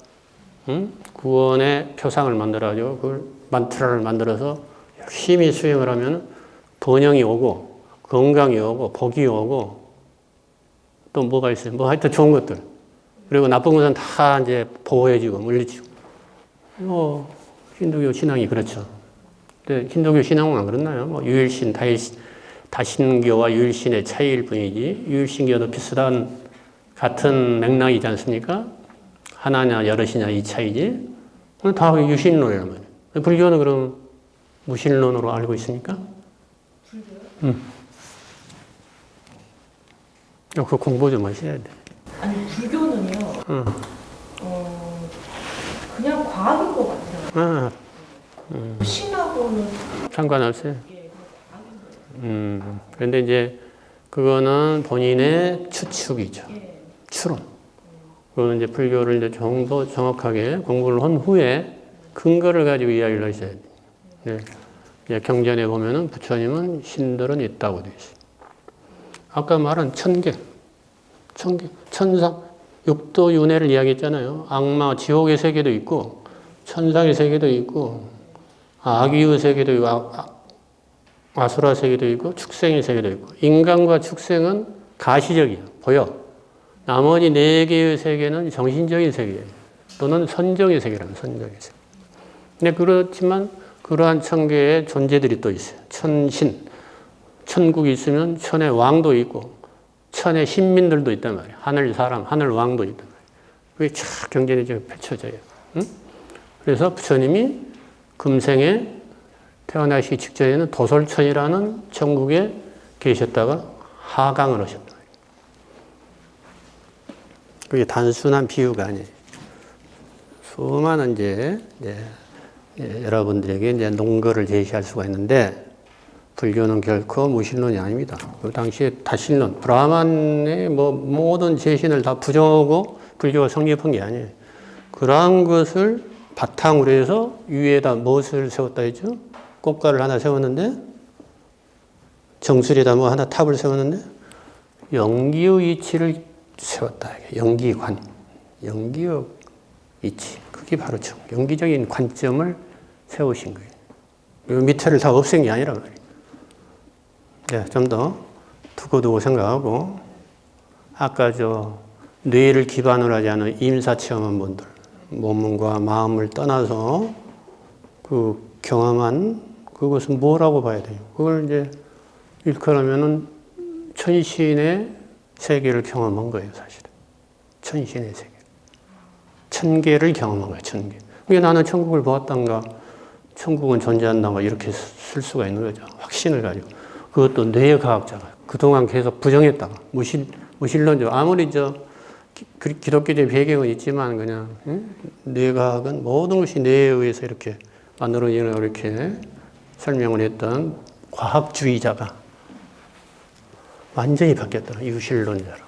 구원의 표상을 만들어가지고 그걸 만트라를 만들어서 열심히 수행을 하면 번영이 오고 건강이 오고 복이 오고 또 뭐가 있어요? 뭐 하여튼 좋은 것들. 그리고 나쁜 것은 다 이제 보호해주고 물리치고. 힌두교 신앙이 그렇죠. 근데 힌두교 신앙은 안 그렇나요? 뭐 유일신, 다신교와 유일신의 차이일 뿐이지 유일신교도 비슷한 같은 맥락이지 않습니까? 하나냐 여럿이냐 이 차이지. 다 유신론이란 말이에요. 불교는 그럼 무신론으로 알고 있습니까? 불교요? 그 공부 좀 하셔야 돼. 아니 불교는요. 그냥 과학인 것 같아요. 신하고는 상관없어요. 예, 과학인 거예요. 그런데 이제 그거는 본인의 추측이죠. 예. 추론. 그거는 이제 불교를 이제 좀 더 정확하게 공부를 한 후에 근거를 가지고 이야기를 하셔야 돼요. 네. 이제 경전에 보면은 부처님은 신들은 있다고 되어 있어요. 아까 말한 천계, 천상, 육도 윤회를 이야기했잖아요. 악마, 지옥의 세계도 있고, 천상의 세계도 있고, 아귀의 세계도 있고, 아수라 세계도 있고, 축생의 세계도 있고. 인간과 축생은 가시적이에요. 보여. 나머지 4개의 세계는 정신적인 세계예요. 또는 선정의 세계라는 선정의 세계. 근데 그렇지만 그러한 천계의 존재들이 또 있어요. 천신. 천국이 있으면 천의 왕도 있고 천의 신민들도 있단 말이에요. 하늘 사람, 하늘 왕도 있단 말이에요. 그게 쫙 경전에 지금 펼쳐져요. 그래서 부처님이 금생에 태어나시기 직전에는 도솔천이라는 천국에 계셨다가 하강을 하셨다. 그게 단순한 비유가 아니에요. 수많은 여러분들에게 이제 논거를 제시할 수가 있는데 불교는 결코 무신론이 아닙니다. 그 당시에 다신론, 브라만의 모든 제신을 다 부정하고 불교가 성립한 게 아니에요. 그러한 것을 바탕으로 해서 위에다 무엇을 세웠다 했죠? 꽃가를 하나 세웠는데 정수리에다 뭐 하나 탑을 세웠는데 영기의 이치를 세웠다. 영기관, 영기의 이치. 그 그게 바로 경기적인 관점을 세우신 거예요. 이 밑에를 다 없앤 게 아니란 말이에요. 네, 좀 더 두고두고 생각하고, 아까 뇌를 기반으로 하지 않은 임사체험한 분들, 몸과 마음을 떠나서 그 경험한 그것은 뭐라고 봐야 돼요? 그걸 이제 일컬으면은 천신의 세계를 경험한 거예요, 사실은. 천신의 세계. 천계를 경험한 거예요, 천계. 그러니까 나는 천국을 보았단가, 천국은 존재한단가, 이렇게 쓸 수가 있는 거죠. 확신을 가지고. 그것도 뇌과학자가 그동안 계속 부정했다가, 무신론적, 아무리 기독교적 배경은 있지만, 그냥, 뇌과학은 모든 것이 뇌에 의해서 이렇게 만들어지는, 이렇게 설명을 했던 과학주의자가 완전히 바뀌었다. 유실론자로.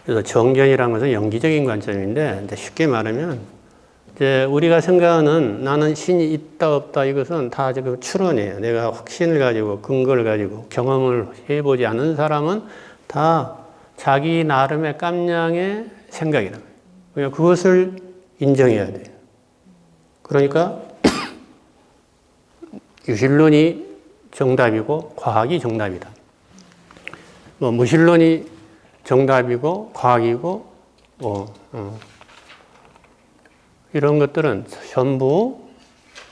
그래서 정견이라는 것은 연기적인 관점인데, 쉽게 말하면, 이제 우리가 생각하는 나는 신이 있다, 없다, 이것은 다 지금 추론이에요. 내가 확신을 가지고, 근거를 가지고, 경험을 해보지 않은 사람은 다 자기 나름의 깜냥의 생각이라는 거예요. 그러니까 그것을 인정해야 돼요. 그러니까, 유실론이 정답이고 과학이 정답이다. 무신론이 정답이고 과학이고 이런 것들은 전부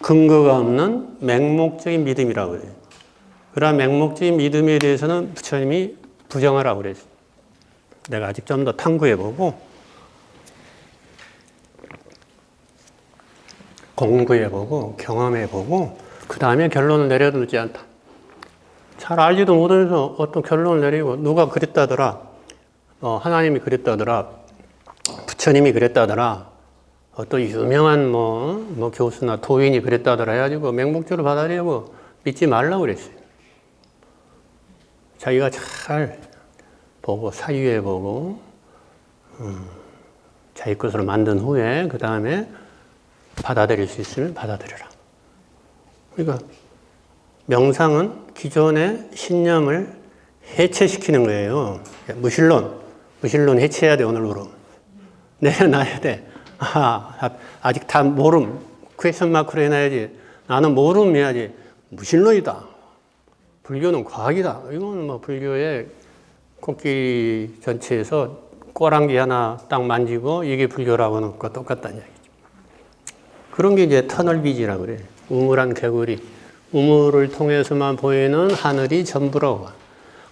근거가 없는 맹목적인 믿음이라고 해요. 그러나 맹목적인 믿음에 대해서는 부처님이 부정하라고 그랬어요. 내가 아직 좀 더 탐구해보고 공부해보고 경험해보고 그 다음에 결론을 내려두지 않다. 잘 알지도 못해서 어떤 결론을 내리고 누가 그랬다더라, 하나님이 그랬다더라, 부처님이 그랬다더라, 어떤 유명한 교수나 도인이 그랬다더라 해가지고 맹목적으로 받아들이고 믿지 말라고 그랬어요. 자기가 잘 보고 사유해보고 자기 것으로 만든 후에 그 다음에 받아들일 수 있으면 받아들여라. 그러니까 명상은 기존의 신념을 해체시키는 거예요. 무신론 해체해야 돼, 오늘부로. 내려놔야 돼. 아직 다 모름, 퀘스천 마크로 해놔야지. 나는 모름 해야지. 무신론이다. 불교는 과학이다. 이거는 불교의 코끼리 전체에서 꼬랑지 하나 딱 만지고 이게 불교라고 하는 것과 똑같다는 얘기죠. 그런 게 이제 터널비지라고 그래요. 우물한 개구리. 우물을 통해서만 보이는 하늘이 전부라고.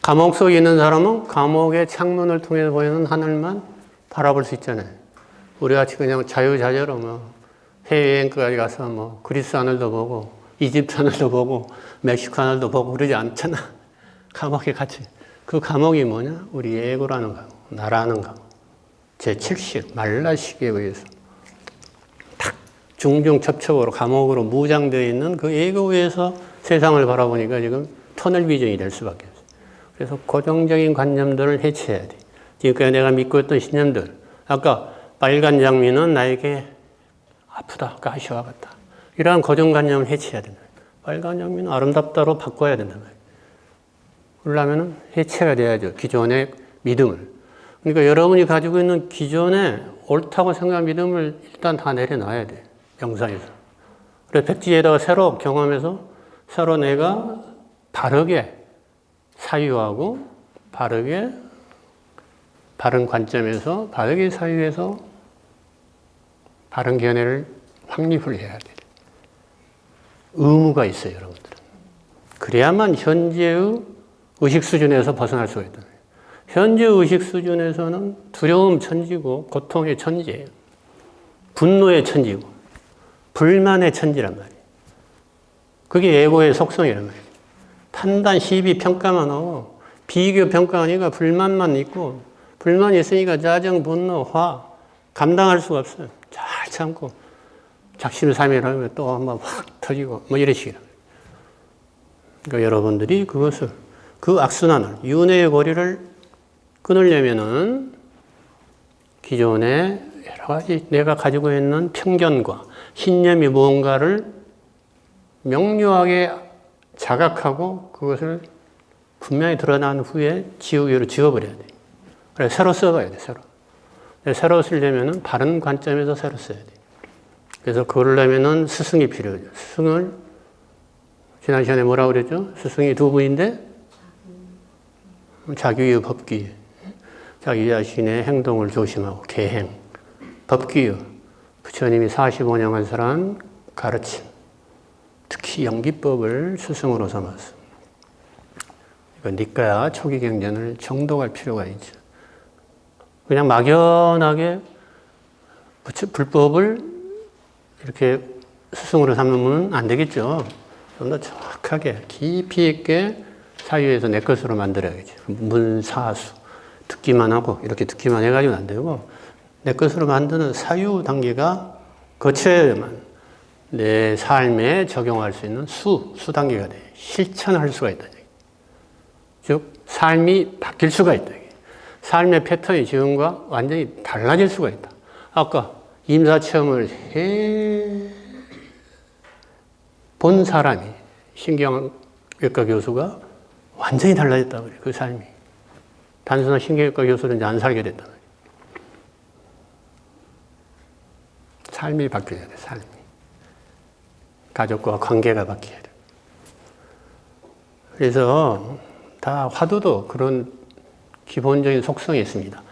감옥 속에 있는 사람은 감옥의 창문을 통해서 보이는 하늘만 바라볼 수 있잖아요. 우리 같이 그냥 자유자재로 해외여행까지 가서 그리스 하늘도 보고, 이집트 하늘도 보고, 멕시코 하늘도 보고 그러지 않잖아. 감옥에 같이. 그 감옥이 뭐냐? 우리 에고라는 감옥, 나라는 감옥. 제7식, 말라식에 의해서. 중중첩첩으로 감옥으로 무장되어 있는 그 에고에서 세상을 바라보니까 지금 터널 비전이 될 수밖에 없어요. 그래서 고정적인 관념들을 해체해야 돼. 지금까지 내가 믿고 있던 신념들. 아까 빨간 장미는 나에게 아프다, 가시와 같다. 이러한 고정관념을 해체해야 된다. 빨간 장미는 아름답다로 바꿔야 된단 말이에요. 그러려면 해체가 돼야죠. 기존의 믿음을. 그러니까 여러분이 가지고 있는 기존의 옳다고 생각한 믿음을 일단 다 내려놔야 돼요. 영상에서. 그래서 백지에다가 새로 경험해서 새로 내가 바르게 사유하고 바르게 바른 관점에서 바르게 사유해서 바른 견해를 확립을 해야 돼요. 의무가 있어요, 여러분들은. 그래야만 현재의 의식 수준에서 벗어날 수가 있다. 현재 의식 수준에서는 두려움 천지고 고통의 천지예요. 분노의 천지고 불만의 천지란 말이에요. 그게 에고의 속성이란 말이에요. 판단, 시비, 평가만 하고 비교, 평가하니까 불만만 있고 불만이 있으니까 짜증, 분노, 화 감당할 수가 없어요. 잘 참고 작심삼일하면 또 한번 확 터지고 이런 식이란 말이에요. 그러니까 여러분들이 그것을 그 악순환을 윤회의 고리를 끊으려면은 기존의 여러 가지 내가 가지고 있는 편견과 신념이 무언가를 명료하게 자각하고 그것을 분명히 드러난 후에 지우개로 지워버려야 돼. 그래서 새로 써봐야 돼, 새로. 새로 쓰려면은 바른 관점에서 새로 써야 돼. 그래서 그러려면은 스승이 필요하죠. 스승을 지난 시간에 뭐라고 그랬죠? 스승이 두 분인데 자기의 법기, 자기 자신의 행동을 조심하고 계행, 법기요. 부처님이 45년 한 사람 가르친 특히 연기법을 스승으로 삼았어. 이거 니까야 초기 경전을 정독할 필요가 있죠. 그냥 막연하게 불법을 이렇게 스승으로 삼으면 안 되겠죠. 좀 더 정확하게 깊이 있게 사유에서 내 것으로 만들어야겠죠. 문사수 듣기만 하고 이렇게 듣기만 해가지고는 안 되고 내 것으로 만드는 사유 단계가 거쳐야만 내 삶에 적용할 수 있는 수 단계가 돼요. 실천할 수가 있다. 즉 삶이 바뀔 수가 있다. 삶의 패턴이 지금과 완전히 달라질 수가 있다. 아까 임사체험을 본 사람이 신경외과 교수가 완전히 달라졌다 그래. 그 삶이. 단순한 신경외과 교수는 이제 안 살게 됐단 말이야. 삶이 바뀌어야 돼, 삶이. 가족과 관계가 바뀌어야 돼. 그래서 다 화두도 그런 기본적인 속성이 있습니다.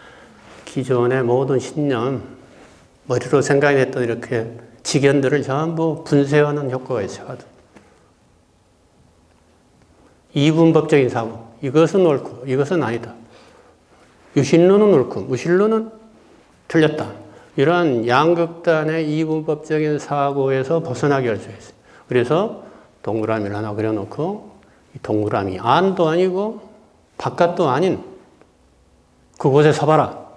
기존의 모든 신념, 머리로 생각했던 이렇게 직연들을 전부 분쇄하는 효과가 있어요, 화두. 이분법적인 사고, 이것은 옳고 이것은 아니다. 유실론은 옳고 무실론은 틀렸다. 이러한 양극단의 이분법적인 사고에서 벗어나게 할 수 있어요. 그래서 동그라미를 하나 그려놓고 이 동그라미 안도 아니고 바깥도 아닌 그곳에 서봐라.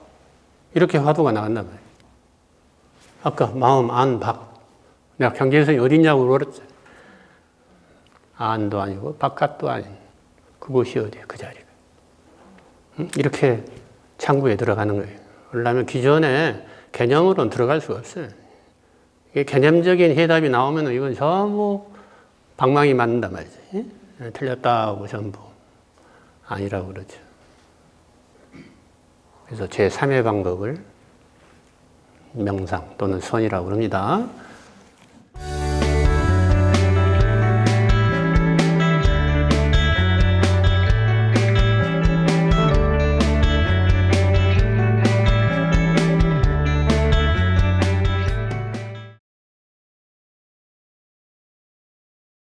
이렇게 화두가 나간단 말이에요. 아까 마음 안 밖. 내가 경계선이 어디냐고 물었잖아요. 안도 아니고 바깥도 아닌 그곳이 어디야, 그 자리가. 이렇게 창구에 들어가는 거예요. 그러려면 기존에 개념으로는 들어갈 수가 없어요. 이게 개념적인 해답이 나오면 이건 전부 방망이 맞는단 말이지. 틀렸다고 전부 아니라고 그러죠. 그래서 제3의 방법을 명상 또는 선이라고 합니다.